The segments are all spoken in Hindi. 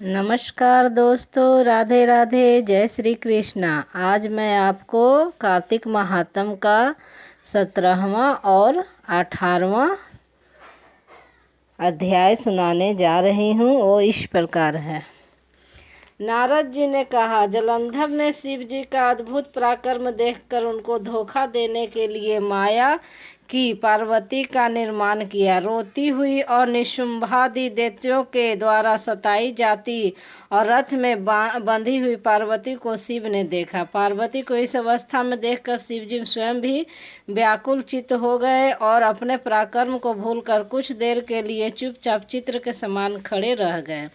नमस्कार दोस्तों, राधे राधे, जय श्री कृष्णा। आज मैं आपको कार्तिक महात्म का 17वां और 18वां अध्याय सुनाने जा रही हूँ। वो इस प्रकार है। नारद जी ने कहा, जलंधर ने शिव जी का अद्भुत पराक्रम देखकर उनको धोखा देने के लिए माया की पार्वती का निर्माण किया। रोती हुई और निशुंभादि दैत्यों के द्वारा सताई जाती और रथ में बंधी हुई पार्वती को शिव ने देखा। पार्वती को इस अवस्था में देखकर शिव जी स्वयं भी व्याकुल चित्त हो गए और अपने पराक्रम को भूलकर कुछ देर के लिए चुपचाप चित्र के समान खड़े रह गए।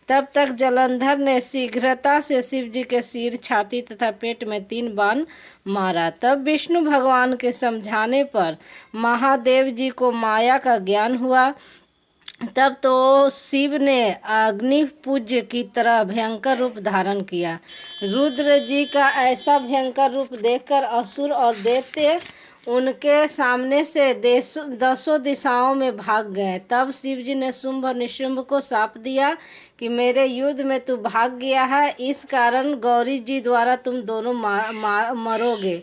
तब तक जलंधर ने शीघ्रता से शिव जी के सिर, छाती तथा पेट में 3 बाण मारा। तब विष्णु भगवान के समझाने पर महादेव जी को माया का ज्ञान हुआ। तब तो शिव ने अग्निपूज्य की तरह भयंकर रूप धारण किया। रुद्र जी का ऐसा भयंकर रूप देखकर असुर और दैत्य उनके सामने से दसों दिशाओं में भाग गए। तब शिव जी ने शुंभ और निशुंभ को शाप दिया कि मेरे युद्ध में तू भाग गया है, इस कारण गौरी जी द्वारा तुम दोनों मरोगे।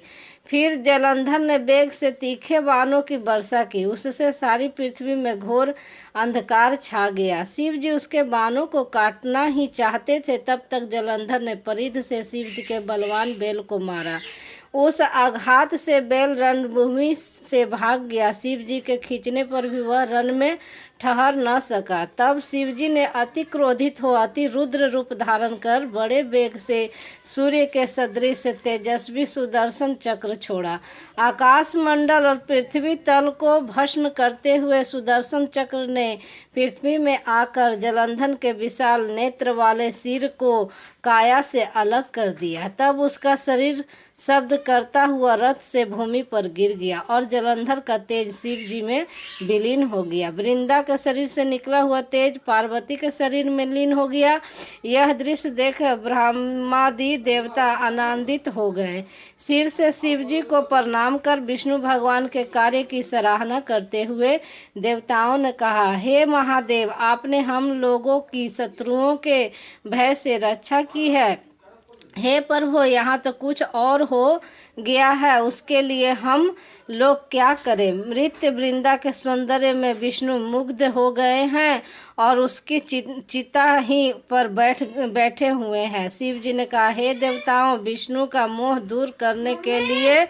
फिर जलंधर ने वेग से तीखे बाणों की वर्षा की। उससे सारी पृथ्वी में घोर अंधकार छा गया। शिव जी उसके बाणों को काटना ही चाहते थे। तब तक जलंधर ने परिध से शिव जी के बलवान बैल को मारा। उस आघात से बैल रणभूमि से भाग गया। शिव जी के खींचने पर भी वह रण में ठहर न सका। तब शिव जी ने अति क्रोधित हो अति रुद्र रूप धारण कर बड़े वेग से सूर्य के सदृश तेजस्वी सुदर्शन चक्र छोड़ा। आकाश मंडल और पृथ्वी तल को भस्म करते हुए सुदर्शन चक्र ने पृथ्वी में आकर जलंधर के विशाल नेत्र वाले सिर को काया से अलग कर दिया। तब उसका शरीर शब्द करता हुआ रथ से भूमि पर गिर गया और जलंधर का तेज शिव जी में विलीन हो गया। वृंदा के शरीर से निकला हुआ तेज पार्वती के शरीर में लीन हो गया। यह दृश्य देख ब्रह्मादि देवता आनंदित हो गए। सिर से शिव जी को प्रणाम कर विष्णु भगवान के कार्य की सराहना करते हुए देवताओं ने कहा, हे महादेव, आपने हम लोगों की शत्रुओं के भय से रक्षा की है। हे प्रभु, यहाँ तो कुछ और हो गया है, उसके लिए हम लोग क्या करें। मृत्य वृंदा के सौंदर्य में विष्णु मुग्ध हो गए हैं और उसकी चिता ही पर बैठे हुए हैं। शिव जी ने कहा, हे देवताओं, विष्णु का मोह दूर करने के लिए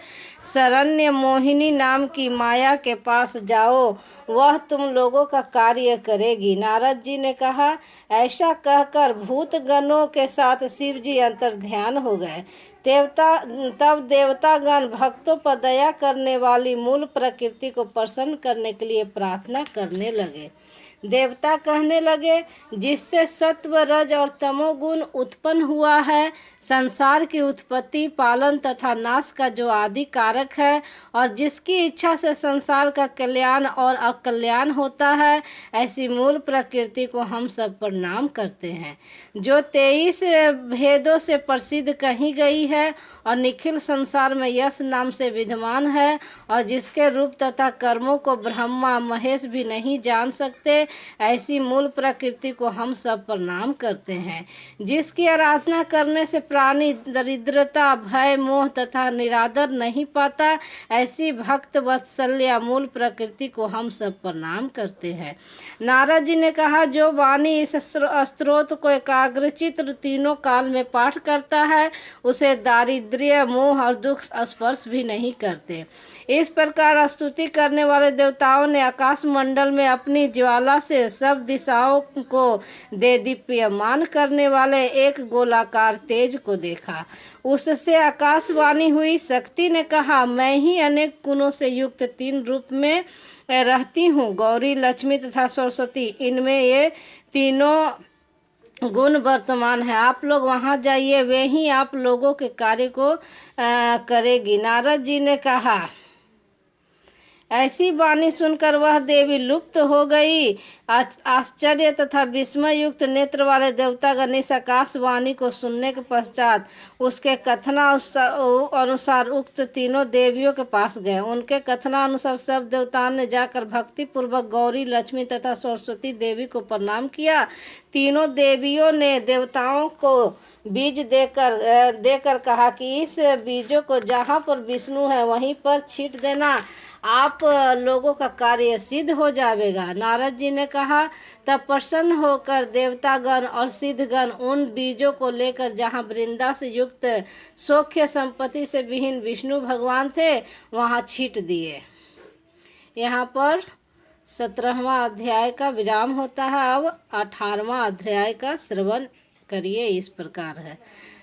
शरण्य मोहिनी नाम की माया के पास जाओ, वह तुम लोगों का कार्य करेगी। नारद जी ने कहा, ऐसा कहकर भूत गणों के साथ शिव जी अंतर ध्यान हो गए। तब देवतागण भक्तों पर दया करने वाली मूल प्रकृति को प्रसन्न करने के लिए प्रार्थना करने लगे। देवता कहने लगे, जिससे सत्व, रज और तमोगुण उत्पन्न हुआ है, संसार की उत्पत्ति, पालन तथा नाश का जो आदि कारक है और जिसकी इच्छा से संसार का कल्याण और अकल्याण होता है, ऐसी मूल प्रकृति को हम सब प्रणाम करते हैं, जो 23 भेदों से प्रसिद्ध कही गई है और निखिल संसार में यश नाम से विद्यमान है और जिसके रूप तथा कर्मों को ब्रह्मा महेश भी नहीं जान सकते, ऐसी मूल प्रकृति को हम सब प्रणाम करते हैं। जिसकी आराधना करने से प्राणी दरिद्रता, भय, मोह तथा निरादर नहीं पाता, ऐसी भक्त वत्सल्या मूल प्रकृति को हम सब प्रणाम करते हैं। नारद जी ने कहा, जो वाणी इस स्तोत्र को एकाग्रचित्त तीनों काल में पाठ करता है, उसे दारिद्र्य, मोह और दुख स्पर्श भी नहीं करते। इस प्रकार स्तुति करने वाले देवताओं ने आकाश मंडल में अपनी ज्वाला से सब दिशाओं को देदीप्यमान करने वाले एक गोलाकार तेज को देखा। उससे आकाशवाणी हुई। शक्ति ने कहा, मैं ही अनेक गुणों से युक्त 3 रूप में रहती हूँ, गौरी, लक्ष्मी तथा सरस्वती। इनमें ये तीनों गुण वर्तमान है। आप लोग वहाँ जाइए, वे ही आप लोगों के कार्य को करेगी। नारद जी ने कहा, ऐसी वाणी सुनकर वह देवी लुप्त हो गई। आश्चर्य तथा विस्मय युक्त नेत्र वाले देवतागण इस आकाशवाणी को सुनने के पश्चात उसके कथनानुसार उक्त तीनों देवियों के पास गए। उनके कथनानुसार सब देवताओं ने जाकर भक्ति पूर्वक गौरी, लक्ष्मी तथा सरस्वती देवी को प्रणाम किया। तीनों देवियों ने देवताओं को बीज देकर कहा कि इस बीजों को जहाँ पर विष्णु है वहीं पर छींट देना, आप लोगों का कार्य सिद्ध हो जाएगा। नारद जी ने कहा, तब प्रसन्न होकर देवतागण और सिद्धगण उन बीजों को लेकर जहाँ वृंदा से युक्त सौख्य संपत्ति से विहीन विष्णु भगवान थे वहाँ छींट दिए। यहाँ पर 17वां अध्याय का विराम होता है। अब 18वां अध्याय का श्रवण करिए। इस प्रकार है।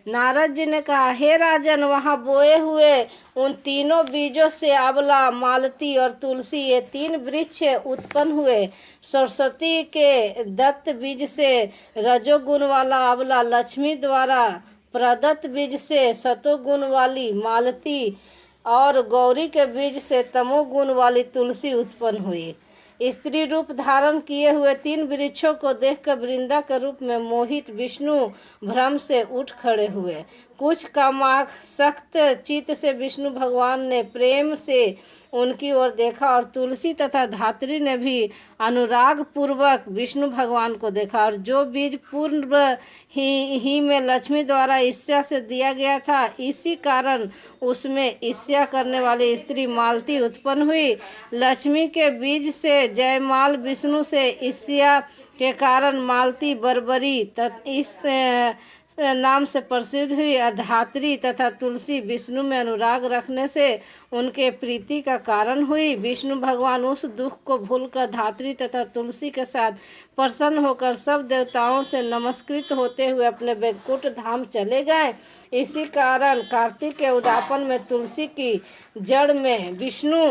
नारद जी ने कहा, हे राजन, वहाँ बोए हुए उन तीनों बीजों से आंवला, मालती और तुलसी ये 3 वृक्ष उत्पन्न हुए। सरस्वती के दत्त बीज से रजोगुण वाला आंवला, लक्ष्मी द्वारा प्रदत्त बीज से सतोगुण वाली मालती और गौरी के बीज से तमोगुण वाली तुलसी उत्पन्न हुई। स्त्री रूप धारण किए हुए 3 वृक्षों को देखकर वृंदा के रूप में मोहित विष्णु भ्रम से उठ खड़े हुए। कुछ कामासक्त चित्त से विष्णु भगवान ने प्रेम से उनकी ओर देखा और तुलसी तथा धात्री ने भी अनुराग पूर्वक विष्णु भगवान को देखा। और जो बीज पूर्व ही में लक्ष्मी द्वारा ईर्ष्या से दिया गया था, इसी कारण उसमें ईर्ष्या करने वाली स्त्री मालती उत्पन्न हुई। लक्ष्मी के बीज से जयमाल, विष्णु से ईर्ष्या के कारण मालती बर्बरी इस नाम से प्रसिद्ध हुई। धात्री तथा तुलसी विष्णु में अनुराग रखने से उनके प्रीति का कारण हुई। विष्णु भगवान उस दुख को भूलकर धात्री तथा तुलसी के साथ प्रसन्न होकर सब देवताओं से नमस्कृत होते हुए अपने वैकुंठ धाम चले गए। इसी कारण कार्तिक के उद्यापन में तुलसी की जड़ में विष्णु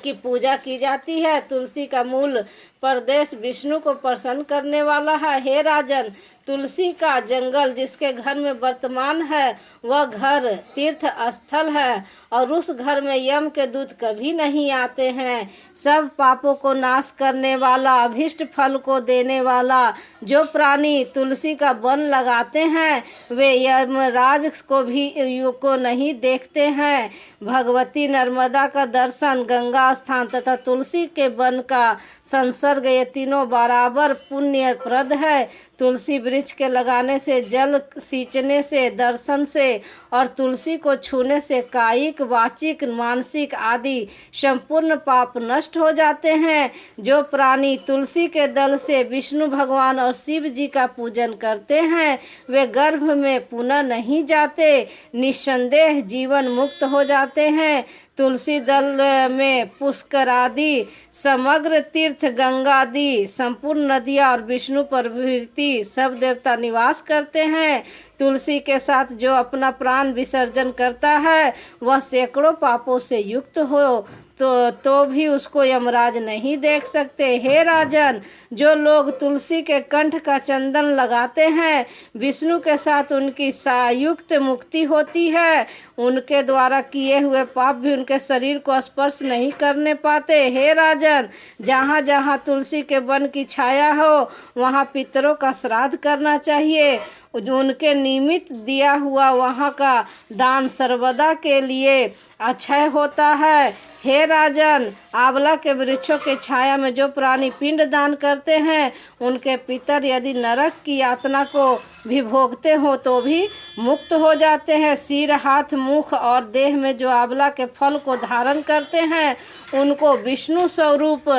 की पूजा की जाती है। तुलसी का मूल प्रदेश विष्णु को प्रसन्न करने वाला है। हे राजन, तुलसी का जंगल जिसके घर में वर्तमान है वह घर तीर्थ स्थल है और उस घर में यम के दूत कभी नहीं आते हैं। सब पापों को नाश करने वाला, अभीष्ट फल को देने वाला जो प्राणी तुलसी का वन लगाते हैं वे यमराज को नहीं देखते हैं। भगवती नर्मदा का दर्शन, गंगा स्थान तथा तुलसी के वन का संसर्ग ये तीनों बराबर पुण्यप्रद है। तुलसी वृक्ष के लगाने से, जल सींचने से, दर्शन से और तुलसी को छूने से कायिक, वाचिक, मानसिक आदि संपूर्ण पाप नष्ट हो जाते हैं। जो प्राणी तुलसी के दल से विष्णु भगवान और शिव जी का पूजन करते हैं वे गर्भ में पुनः नहीं जाते, निस्संदेह जीवन मुक्त हो जाते हैं। तुलसी दल में पुष्कर आदि समग्र तीर्थ, गंगा आदि संपूर्ण नदियाँ और विष्णु प्रभृति सब देवता निवास करते हैं। तुलसी के साथ जो अपना प्राण विसर्जन करता है वह सैकड़ों पापों से युक्त हो तो भी उसको यमराज नहीं देख सकते। हे राजन, जो लोग तुलसी के कंठ का चंदन लगाते हैं विष्णु के साथ उनकी सायुक्त मुक्ति होती है। उनके द्वारा किए हुए पाप भी उनके शरीर को स्पर्श नहीं करने पाते। हे राजन, जहाँ जहाँ तुलसी के वन की छाया हो वहाँ पितरों का श्राद्ध करना चाहिए। उनके निमित्त दिया हुआ वहाँ का दान सर्वदा के लिए अक्षय होता है। हे राजन, आंवला के वृक्षों के छाया में जो प्राणी पिंड दान करते हैं उनके पितर यदि नरक की यातना को भी भोगते हो तो भी मुक्त हो जाते हैं। सिर, हाथ, मुख और देह में जो आंवला के फल को धारण करते हैं उनको विष्णु स्वरूप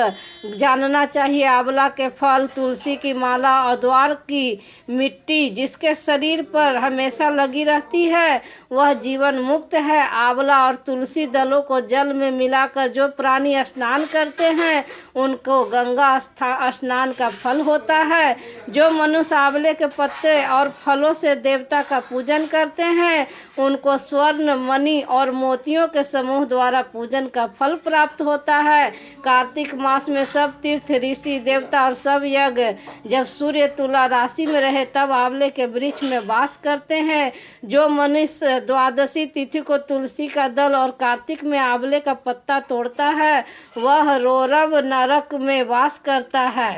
जानना चाहिए। आंवला के फल, तुलसी की माला और द्वार की मिट्टी जिसके शरीर पर हमेशा लगी रहती है वह जीवन मुक्त है। आंवला और तुलसी दलों को जल में मिलाकर जो प्राणी स्नान करते हैं उनको गंगा स्नान का फल होता है। जो मनुष्य आंवले के पत्ते और फलों से देवता का पूजन करते हैं उनको स्वर्ण, मणि और मोतियों के समूह द्वारा पूजन का फल प्राप्त होता है। कार्तिक मास में सब तीर्थ, ऋषि, देवता और सब यज्ञ जब सूर्य तुला राशि में रहे तब आंवले के वृक्ष में वास करते हैं। जो मनुष्य द्वादशी तिथि को तुलसी का दल और कार्तिक में आंवले का पत्ता तोड़ता है वह रौरव नरक में वास करता है।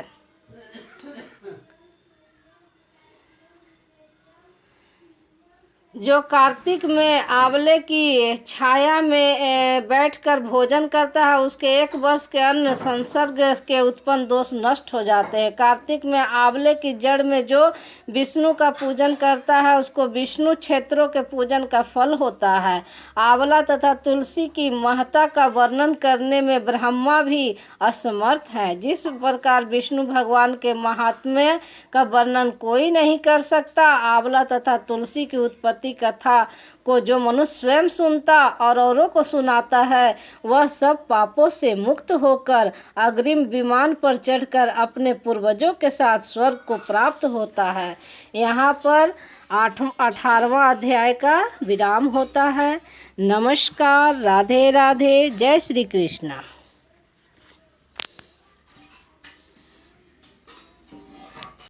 जो कार्तिक में आंवले की छाया में बैठकर भोजन करता है उसके 1 वर्ष के अन्न संसर्ग के उत्पन्न दोष नष्ट हो जाते हैं। कार्तिक में आंवले की जड़ में जो विष्णु का पूजन करता है उसको विष्णु क्षेत्रों के पूजन का फल होता है। आंवला तथा तुलसी की महत्ता का वर्णन करने में ब्रह्मा भी असमर्थ है। जिस प्रकार विष्णु भगवान के महात्म्य का वर्णन कोई नहीं कर सकता, आंवला तथा तुलसी की उत्पत्ति कथा को जो मनुष्य स्वयं सुनता और औरों को सुनाता है वह सब पापों से मुक्त होकर अग्रिम विमान पर चढ़कर अपने पूर्वजों के साथ स्वर्ग को प्राप्त होता है। यहाँ पर 18वां अध्याय का विराम होता है। नमस्कार, राधे राधे, जय श्री कृष्णा।